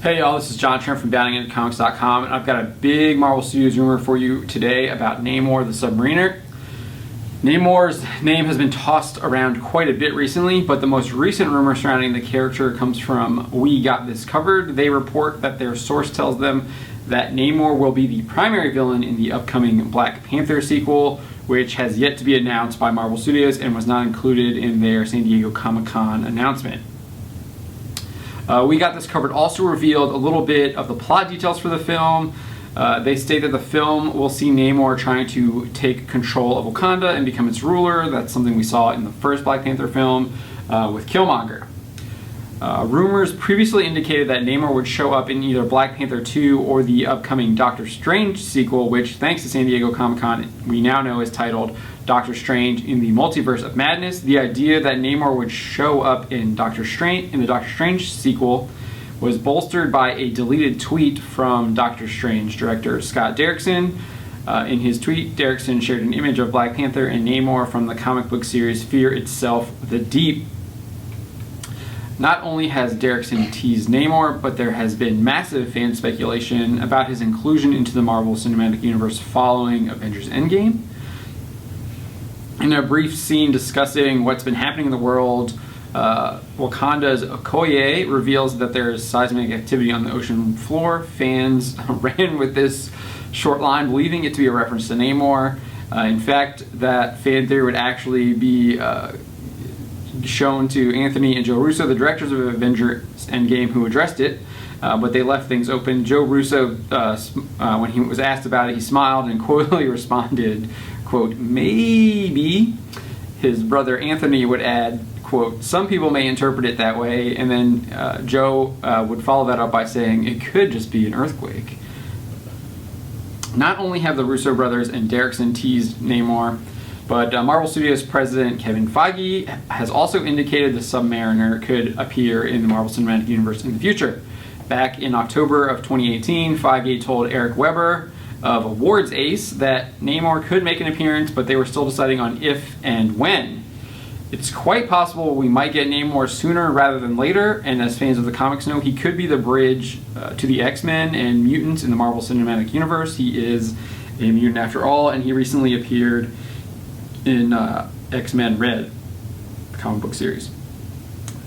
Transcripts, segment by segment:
Hey y'all, this is John Trent from BoundingIntoComics.com, and I've got a big Marvel Studios rumor for you today about Namor the Submariner. Namor's name has been tossed around quite a bit recently, but the most recent rumor surrounding the character comes from We Got This Covered. They report that their source tells them that Namor will be the primary villain in the upcoming Black Panther sequel, which has yet to be announced by Marvel Studios and was not included in their San Diego Comic-Con announcement. We Got This Covered also revealed a little bit of the plot details for the film. They state that the film will see Namor trying to take control of Wakanda and become its ruler. That's something we saw in the first Black Panther film with Killmonger. Rumors previously indicated that Namor would show up in either Black Panther 2 or the upcoming Doctor Strange sequel, which, thanks to San Diego Comic-Con, we now know is titled Doctor Strange in the Multiverse of Madness. The idea that Namor would show up in the Doctor Strange sequel was bolstered by a deleted tweet from Doctor Strange director Scott Derrickson. In his tweet, Derrickson shared an image of Black Panther and Namor from the comic book series Fear Itself, The Deep. Not only has Derrickson teased Namor, but there has been massive fan speculation about his inclusion into the Marvel Cinematic Universe following Avengers Endgame. In a brief scene discussing what's been happening in the world, Wakanda's Okoye reveals that there is seismic activity on the ocean floor. Fans ran with this short line, believing it to be a reference to Namor. In fact, that fan theory would actually be shown to Anthony and Joe Russo, the directors of Avengers Endgame, who addressed it, but they left things open. Joe Russo, when he was asked about it, he smiled and quotely responded, quote, "Maybe." His brother Anthony would add, quote, "Some people may interpret it that way," and then Joe would follow that up by saying, "It could just be an earthquake." Not only have the Russo brothers and Derrickson teased Namor, but Marvel Studios president Kevin Feige has also indicated the Submariner could appear in the Marvel Cinematic Universe in the future. Back in October of 2018, Feige told Eric Weber of Awards Ace that Namor could make an appearance, but they were still deciding on if and when. It's quite possible we might get Namor sooner rather than later, and as fans of the comics know, he could be the bridge to the X-Men and mutants in the Marvel Cinematic Universe. He is a mutant after all, and he recently appeared in X-Men Red, the comic book series.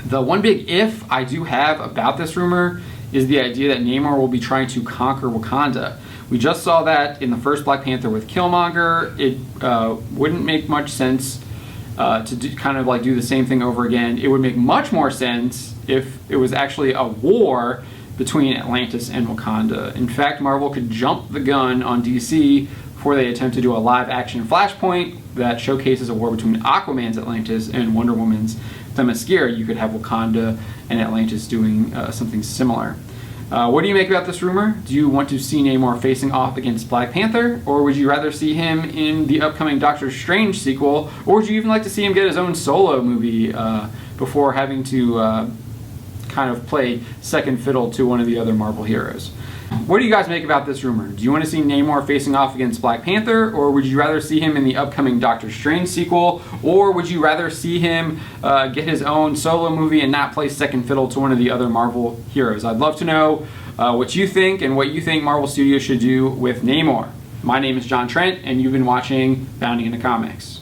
The one big if I do have about this rumor is the idea that Namor will be trying to conquer Wakanda. We just saw that in the first Black Panther with Killmonger. It wouldn't make much sense to do the same thing over again. It would make much more sense if it was actually a war between Atlantis and Wakanda. In fact, Marvel could jump the gun on DC before they attempt to do a live-action Flashpoint that showcases a war between Aquaman's Atlantis and Wonder Woman's Themyscira. You could have Wakanda and Atlantis doing something similar. What do you make about this rumor? Do you want to see Namor facing off against Black Panther, or would you rather see him in the upcoming Doctor Strange sequel, or would you even like to see him get his own solo movie before having to kind of play second fiddle to one of the other Marvel heroes? What do you guys make about this rumor? Do you want to see Namor facing off against Black Panther, or would you rather see him in the upcoming Doctor Strange sequel, or would you rather see him get his own solo movie and not play second fiddle to one of the other Marvel heroes? I'd love to know what you think and what you think Marvel Studios should do with Namor. My name is John Trent, and you've been watching Bounding into Comics.